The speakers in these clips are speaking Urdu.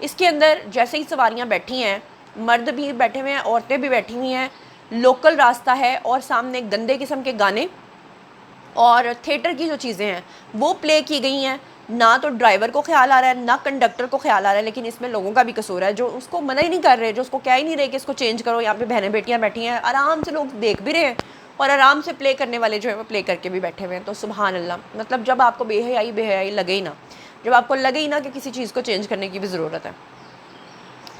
اس کے اندر جیسے ہی سواریاں بیٹھی ہیں، مرد بھی بیٹھے ہوئے ہیں، عورتیں بھی بیٹھی ہوئی ہیں، لوکل راستہ ہے اور سامنے گندے قسم کے گانے اور تھیٹر کی جو چیزیں ہیں وہ پلے کی گئی ہیں. نہ تو ڈرائیور کو خیال آ رہا ہے، نہ کنڈکٹر کو خیال آ رہا ہے، لیکن اس میں لوگوں کا بھی قصور ہے جو اس کو منع ہی نہیں کر رہے، جو اس کو کہہ ہی نہیں رہے کہ اس کو چینج کرو. یہاں پہ بہنیں بیٹیاں بیٹھی ہیں، آرام سے لوگ دیکھ بھی رہے ہیں اور آرام سے پلے کرنے والے جو ہیں وہ پلے کر کے بھی بیٹھے ہوئے ہیں. تو سبحان اللہ، مطلب جب آپ کو بے حیائی لگے ہی نا، جب آپ کو لگے ہی نا کہ کسی چیز کو چینج کرنے کی بھی ضرورت ہے.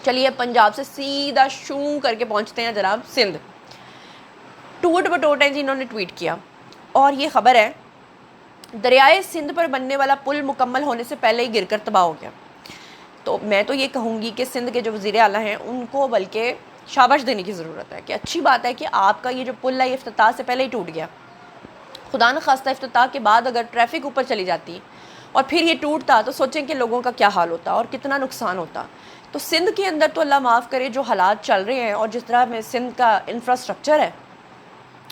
چلیے پنجاب سے سیدھا شوں کر کے پہنچتے ہیں جناب سندھ. ٹوٹ بٹوٹ ہے جی، انہوں نے ٹویٹ کیا اور یہ خبر ہے دریائے سندھ پر بننے والا پل مکمل ہونے سے پہلے ہی گر کر تباہ ہو گیا. تو میں تو یہ کہوں گی کہ سندھ کے جو وزیر اعلیٰ ہیں ان کو بلکہ شاباش دینے کی ضرورت ہے کہ اچھی بات ہے کہ آپ کا یہ جو پل ہے یہ افتتاح سے پہلے ہی ٹوٹ گیا. خدا نخواستہ افتتاح کے بعد اگر ٹریفک اوپر چلی جاتی اور پھر یہ ٹوٹتا تو سوچیں کہ لوگوں کا کیا حال ہوتا اور کتنا نقصان ہوتا. تو سندھ کے اندر تو اللہ معاف کرے جو حالات چل رہے ہیں اور جس طرح میں سندھ کا انفراسٹرکچر ہے،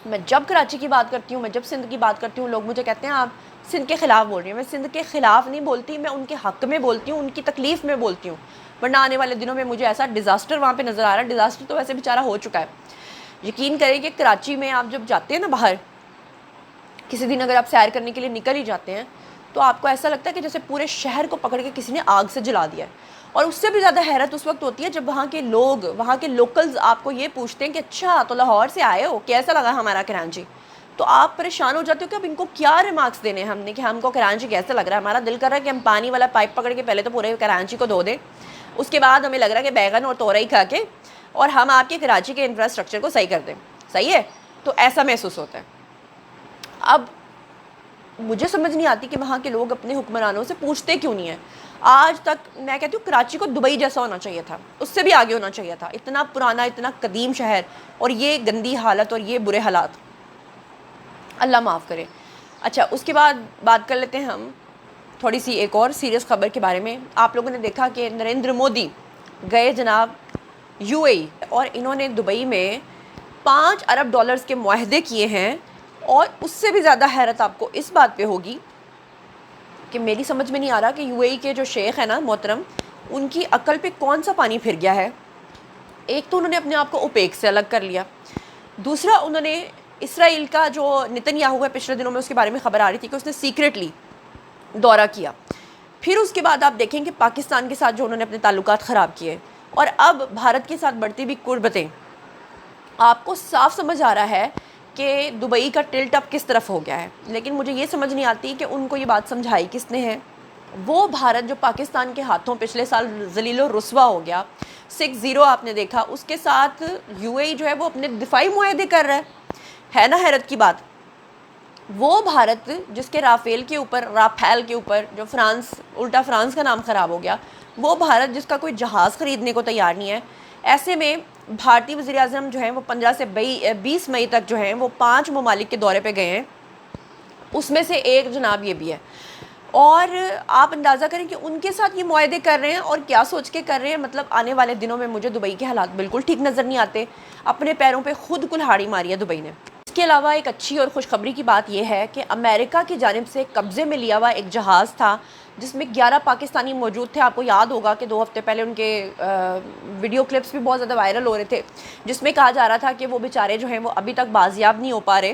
میں جب کراچی کی بات کرتی ہوں، میں جب سندھ کی بات کرتی ہوں، لوگ مجھے کہتے ہیں آپ سندھ کے خلاف بول رہی ہیں. میں سندھ کے خلاف نہیں بولتی، میں ان کے حق میں بولتی ہوں، ان کی تکلیف میں بولتی ہوں. ورنہ آنے والے دنوں میں مجھے ایسا ڈیزاسٹر وہاں پہ نظر آ رہا ہے. ڈیزاسٹر تو ویسے بیچارہ ہو چکا ہے. یقین کریں کہ کراچی میں آپ جب جاتے ہیں نا باہر، کسی دن اگر آپ سیر کرنے کے لیے نکل ہی جاتے ہیں تو آپ کو ایسا لگتا ہے کہ جیسے پورے شہر کو پکڑ کے کسی نے آگ سے جلا دیا ہے. اور اس سے بھی زیادہ حیرت اس وقت ہوتی ہے جب وہاں کے لوگ، وہاں کے لوکلز آپ کو یہ پوچھتے ہیں کہ اچھا تو لاہور سے آئے ہو، کیسا لگا ہمارا کراچی. تو آپ پریشان ہو جاتے ہو کہ اب ان کو کیا ریمارکس دینے ہیں ہم نے کہ ہم کو کراچی کیسے لگ رہا ہے. ہمارا دل کر رہا ہے کہ ہم پانی والا پائپ پکڑ کے پہلے تو پورے کراچی کو دھو دیں، اس کے بعد ہمیں لگ رہا ہے کہ بیگن اور تورئی کھا کے اور ہم آپ کے کراچی کے انفراسٹرکچر کو صحیح کر دیں. صحیح ہے، تو ایسا محسوس ہوتا ہے. اب مجھے سمجھ نہیں آتی کہ وہاں کے لوگ اپنے حکمرانوں سے پوچھتے کیوں نہیں ہیں. آج تک میں کہتی ہوں کراچی کو دبئی جیسا ہونا چاہیے تھا، اس سے بھی آگے ہونا چاہیے تھا. اتنا پرانا، اتنا قدیم شہر اور یہ گندی حالت اور یہ برے حالات، اللہ معاف کرے. اچھا، اس کے بعد بات کر لیتے ہیں ہم تھوڑی سی ایک اور سیریس خبر کے بارے میں. آپ لوگوں نے دیکھا کہ نریندر مودی گئے جناب یو اے ای اور انہوں نے دبئی میں $5 ارب کے معاہدے کیے ہیں. اور اس سے بھی زیادہ حیرت آپ کو اس بات پہ ہوگی کہ میری سمجھ میں نہیں آ رہا کہ یو اے ای کے جو شیخ ہیں نا محترم، ان کی عقل پہ کون سا پانی پھر گیا ہے. ایک تو انہوں نے اپنے آپ کو اوپیک سے الگ کر لیا، دوسرا انہوں نے اسرائیل کا جو نتن یاہو ہے، پچھلے دنوں میں اس کے بارے میں خبر آ رہی تھی کہ اس نے سیکریٹلی دورہ کیا. پھر اس کے بعد آپ دیکھیں کہ پاکستان کے ساتھ جو انہوں نے اپنے تعلقات خراب کیے اور اب بھارت کے ساتھ بڑھتی بھی قربتیں، آپ کو صاف سمجھ آ رہا ہے کہ دبئی کا ٹلٹ اب کس طرف ہو گیا ہے. لیکن مجھے یہ سمجھ نہیں آتی کہ ان کو یہ بات سمجھائی کس نے ہے. وہ بھارت جو پاکستان کے ہاتھوں پچھلے سال ذلیل و رسوا ہو گیا، 6-0 آپ نے دیکھا، اس کے ساتھ یو اے ای جو ہے وہ اپنے دفاعی معاہدے کر رہا ہے نا حیرت کی بات. وہ بھارت جس کے رافیل کے اوپر جو فرانس، الٹا فرانس کا نام خراب ہو گیا، وہ بھارت جس کا کوئی جہاز خریدنے کو تیار نہیں ہے. ایسے میں بھارتی وزیر اعظم جو ہیں وہ 15 سے 20 مئی تک جو ہیں وہ 5 ممالک کے دورے پہ گئے ہیں. اس میں سے ایک جناب یہ بھی ہے. اور آپ اندازہ کریں کہ ان کے ساتھ یہ معاہدے کر رہے ہیں اور کیا سوچ کے کر رہے ہیں. مطلب آنے والے دنوں میں مجھے دبئی کے حالات بالکل ٹھیک نظر نہیں آتے. اپنے پیروں پہ خود کلہاڑی ماری ہے دبئی نے. اس کے علاوہ ایک اچھی اور خوشخبری کی بات یہ ہے کہ امریکہ کی جانب سے قبضے میں لیا ہوا ایک جہاز تھا جس میں 11 پاکستانی موجود تھے. آپ کو یاد ہوگا کہ 2 ہفتے پہلے ان کے ویڈیو کلپس بھی بہت زیادہ وائرل ہو رہے تھے جس میں کہا جا رہا تھا کہ وہ بیچارے جو ہیں وہ ابھی تک بازیاب نہیں ہو پا رہے.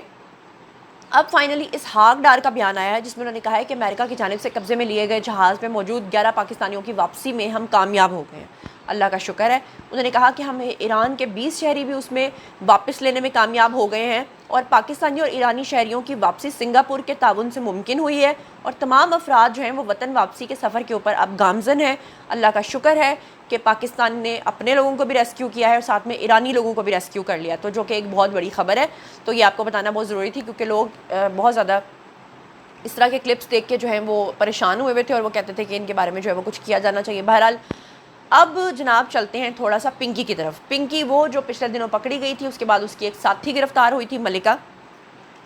اب فائنلی اسحاق ڈار کا بیان آیا ہے جس میں انہوں نے کہا ہے کہ امریکہ کی جانب سے قبضے میں لیے گئے جہاز میں موجود 11 پاکستانیوں کی واپسی میں ہم کامیاب ہو گئے ہیں. اللہ کا شکر ہے. انہوں نے کہا کہ ہم ایران کے 20 شہری بھی اس میں واپس لینے میں کامیاب ہو گئے ہیں اور پاکستانی اور ایرانی شہریوں کی واپسی سنگاپور کے تعاون سے ممکن ہوئی ہے اور تمام افراد جو ہیں وہ وطن واپسی کے سفر کے اوپر اب گامزن ہیں. اللہ کا شکر ہے کہ پاکستان نے اپنے لوگوں کو بھی ریسکیو کیا ہے اور ساتھ میں ایرانی لوگوں کو بھی ریسکیو کر لیا، تو جو کہ ایک بہت بڑی خبر ہے. تو یہ آپ کو بتانا بہت ضروری تھی کیونکہ لوگ بہت زیادہ اس طرح کے کلپس دیکھ کے جو ہیں وہ پریشان ہوئے تھے اور وہ کہتے تھے کہ ان کے بارے میں جو ہے وہ کچھ کیا جانا چاہیے. بہرحال اب جناب چلتے ہیں تھوڑا سا پنکی کی طرف. پنکی وہ جو پچھلے دنوں پکڑی گئی تھی، اس کے بعد اس کی ایک ساتھی گرفتار ہوئی تھی، ملکہ.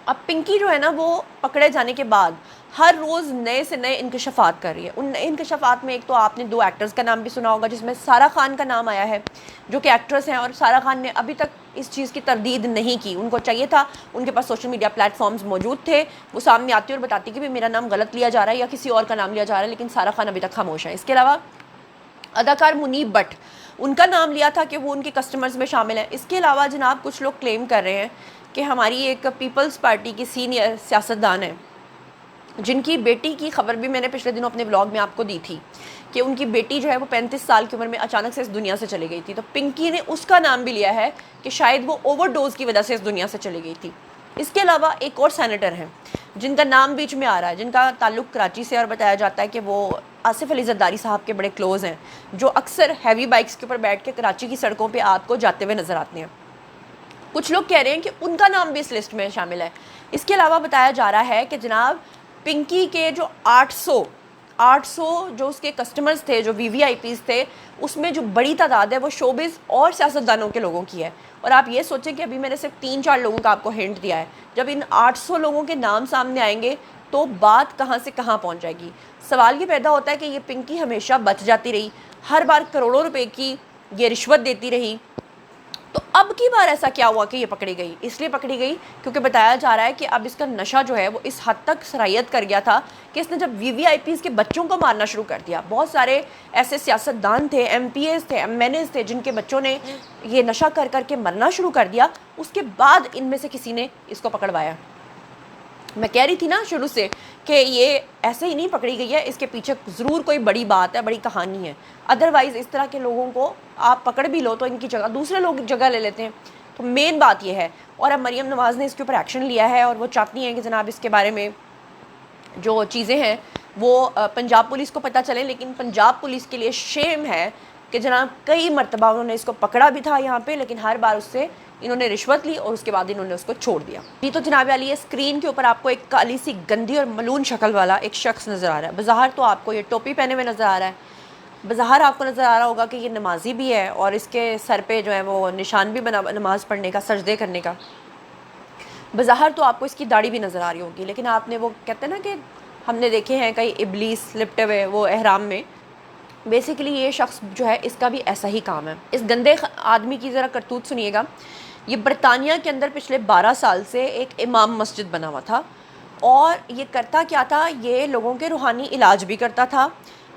اب پنکی جو ہے نا وہ پکڑے جانے کے بعد ہر روز نئے سے نئے انکشافات کر رہی ہے. ان نئے انکشافات میں ایک تو آپ نے 2 ایکٹرز کا نام بھی سنا ہوگا جس میں سارہ خان کا نام آیا ہے جو کہ ایکٹریس ہیں، اور سارہ خان نے ابھی تک اس چیز کی تردید نہیں کی. ان کو چاہیے تھا، ان کے پاس سوشل میڈیا پلیٹ فارمز موجود تھے، وہ سامنے آتی اور بتاتی کہ میرا نام غلط لیا جا رہا ہے یا کسی اور کا نام لیا جا رہا ہے، لیکن سارہ خان ابھی تک خاموش ہے. اس کے علاوہ اداکار منیب بٹ، ان کا نام لیا تھا کہ وہ ان کے کسٹمرز میں شامل ہیں۔ اس کے علاوہ جناب کچھ لوگ کلیم کر رہے ہیں کہ ہماری ایک پیپلز پارٹی کی سینئر سیاستدان ہیں، جن کی بیٹی کی خبر بھی میں نے پچھلے دنوں اپنے بلاگ میں آپ کو دی تھی کہ ان کی بیٹی جو ہے وہ 35 سال کی عمر میں اچانک سے اس دنیا سے چلی گئی تھی، تو پنکی نے اس کا نام بھی لیا ہے کہ شاید وہ اوور ڈوز کی وجہ سے اس دنیا سے چلی گئی تھی۔ اس کے علاوہ ایک اور سینیٹر ہیں جن کا نام بیچ میں آ رہا ہے، جن کا تعلق کراچی سے، اور بتایا جاتا ہے کہ وہ آصف علی زرداری صاحب کے بڑے کلوز ہیں، جو اکثر ہیوی بائکس کے اوپر بیٹھ کے کراچی کی سڑکوں پہ آپ کو جاتے ہوئے نظر آتے ہیں۔ کچھ لوگ کہہ رہے ہیں کہ ان کا نام بھی اس لسٹ میں شامل ہے۔ اس کے علاوہ بتایا جا رہا ہے کہ جناب پنکی کے جو 800 جو اس کے کسٹمرز تھے، جو وی آئی پیز تھے، اس میں جو بڑی تعداد ہے وہ شوبز اور سیاستدانوں کے لوگوں کی ہے۔ اور آپ یہ سوچیں کہ ابھی میں نے صرف 3-4 لوگوں کا آپ کو ہنٹ دیا ہے، جب ان 800 لوگوں کے نام سامنے آئیں گے تو بات کہاں سے کہاں پہنچ جائے گی۔ سوال یہ پیدا ہوتا ہے کہ یہ پنکی ہمیشہ بچ جاتی رہی، ہر بار کروڑوں روپے کی یہ رشوت دیتی رہی، تو اب کی بار ایسا کیا ہوا کہ یہ پکڑی گئی؟ اس لیے پکڑی گئی کیونکہ بتایا جا رہا ہے کہ اب اس کا نشہ جو ہے وہ اس حد تک سرایت کر گیا تھا کہ اس نے جب وی آئی پیز کے بچوں کو مارنا شروع کر دیا۔ بہت سارے ایسے سیاستدان تھے، ایم پی ایز تھے، ایم این ایز تھے، جن کے بچوں نے یہ نشہ کر کر کے مرنا شروع کر دیا۔ اس کے بعد ان میں سے کسی نے اس کو پکڑوایا۔ میں کہہ رہی تھی نا شروع سے کہ یہ ایسے ہی نہیں پکڑی گئی ہے، اس کے پیچھے ضرور کوئی بڑی بات ہے، بڑی کہانی ہے، ادروائز اس طرح کے لوگوں کو آپ پکڑ بھی لو تو ان کی جگہ دوسرے لوگ جگہ لے لیتے ہیں۔ تو مین بات یہ ہے، اور اب مریم نواز نے اس کے اوپر ایکشن لیا ہے اور وہ چاہتی ہیں کہ جناب اس کے بارے میں جو چیزیں ہیں وہ پنجاب پولیس کو پتہ چلیں، لیکن پنجاب پولیس کے لیے شیم ہے کہ جناب کئی مرتبہ انہوں نے اس کو پکڑا بھی تھا یہاں پہ، لیکن ہر بار اس سے انہوں نے رشوت لی اور اس کے بعد انہوں نے اس کو چھوڑ دیا۔ یہ تو جناب علی ہے، اسکرین کے اوپر آپ کو ایک کالی سی گندی اور ملون شکل والا ایک شخص نظر آ رہا ہے۔ بظاہر تو آپ کو یہ ٹوپی پہنے ہوئے نظر آ رہا ہے، بظاہر آپ کو نظر آ رہا ہوگا کہ یہ نمازی بھی ہے اور اس کے سر پہ جو ہے وہ نشان بھی بنا نماز پڑھنے کا، سجدے کرنے کا۔ بظاہر تو آپ کو اس کی داڑھی بھی نظر آ رہی ہوگی، لیکن آپ نے وہ کہتے ہیں نا کہ ہم نے دیکھے ہیں کئی ابلیس لپٹے ہوئے وہ احرام میں، بیسیکلی یہ شخص جو ہے اس کا بھی ایسا ہی کام ہے۔ اس گندے آدمی کی ذرا کرتوت سنیے گا۔ یہ برطانیہ کے اندر پچھلے 12 سال سے ایک امام مسجد بنا ہوا تھا، اور یہ کرتا کیا تھا، یہ لوگوں کے روحانی علاج بھی کرتا تھا۔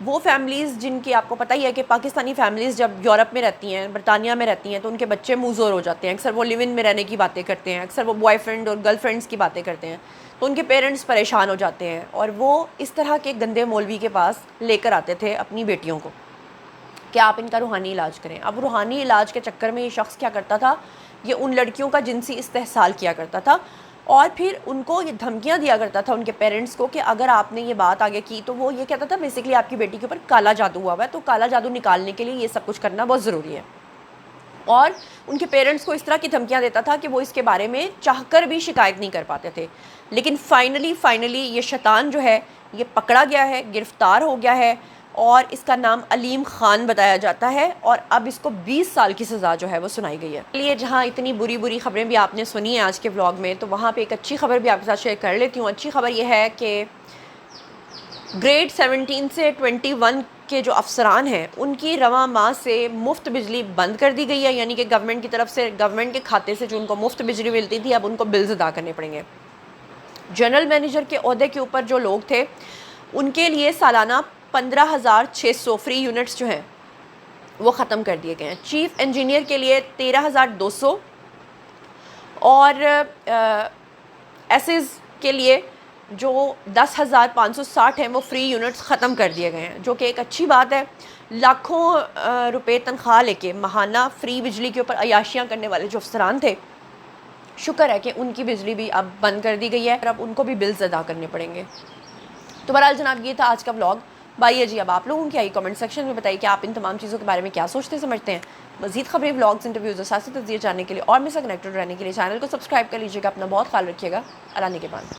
وہ فیملیز جن کی آپ کو پتہ ہی ہے کہ پاکستانی فیملیز جب یورپ میں رہتی ہیں، برطانیہ میں رہتی ہیں، تو ان کے بچے منہ زور ہو جاتے ہیں، اکثر وہ لیو ان میں رہنے کی باتیں کرتے ہیں، اکثر وہ بوائے فرینڈ اور گرل فرینڈس کی باتیں کرتے ہیں، تو ان کے پیرنٹس پریشان ہو جاتے ہیں، اور وہ اس طرح کے گندے مولوی کے پاس لے کر آتے تھے اپنی بیٹیوں کو کہ آپ ان کا روحانی علاج کریں۔ اب روحانی علاج کے چکر میں یہ شخص کیا کرتا تھا، یہ ان لڑکیوں کا جنسی استحصال کیا کرتا تھا، اور پھر ان کو یہ دھمکیاں دیا کرتا تھا ان کے پیرنٹس کو کہ اگر آپ نے یہ بات آگے کی تو وہ یہ کہتا تھا بیسیکلی آپ کی بیٹی کے اوپر کالا جادو ہوا ہوا ہے، تو کالا جادو نکالنے کے لیے یہ سب کچھ کرنا بہت ضروری ہے۔ اور ان کے پیرنٹس کو اس طرح کی دھمکیاں دیتا تھا کہ وہ اس کے بارے میں چاہ کر بھی شکایت نہیں کر پاتے تھے، لیکن فائنلی یہ شیطان جو ہے یہ پکڑا گیا ہے، گرفتار ہو گیا ہے، اور اس کا نام علیم خان بتایا جاتا ہے، اور اب اس کو 20 سال کی سزا جو ہے وہ سنائی گئی ہے۔ لیے جہاں اتنی بری خبریں بھی آپ نے سنی ہیں آج کے ولاگ میں، تو وہاں پہ ایک اچھی خبر بھی آپ کے ساتھ شیئر کر لیتی ہوں۔ اچھی خبر یہ ہے کہ گریڈ 17 سے 21 کے جو افسران ہیں ان کی رواں ماہ سے مفت بجلی بند کر دی گئی ہے، یعنی کہ گورنمنٹ کی طرف سے گورنمنٹ کے کھاتے سے جو ان کو مفت بجلی ملتی تھی اب ان کو بلز ادا کرنے پڑیں گے۔ جنرل مینیجر کے عہدے کے اوپر جو لوگ تھے ان کے لیے سالانہ 15,600 فری یونٹس جو ہیں وہ ختم کر دیے گئے ہیں۔ چیف انجینئر کے لیے 13,200 اور ایسز کے لیے جو 10,560 ہیں وہ فری یونٹس ختم کر دیے گئے ہیں، جو کہ ایک اچھی بات ہے۔ لاکھوں روپے تنخواہ لے کے ماہانہ فری بجلی کے اوپر عیاشیاں کرنے والے جو افسران تھے، شکر ہے کہ ان کی بجلی بھی اب بند کر دی گئی ہے اور اب ان کو بھی بلز ادا کرنے پڑیں گے۔ تو بہرحال جناب یہ تھا آج کا ولاگ۔ بھائی جی اب آپ لوگوں کی آئی کمنٹ سیکشن میں بتائیے کہ آپ ان تمام چیزوں کے بارے میں کیا سوچتے سمجھتے ہیں۔ مزید خبریں، ولاگز، انٹرویوز اور سیاسی تجزیے جاننے کے لیے اور مجھ سے کنیکٹڈ رہنے کے لیے چینل کو سبسکرائب کر لیجیے گا۔ اپنا بہت خیال رکھیے گا۔ اللہ نگہبان۔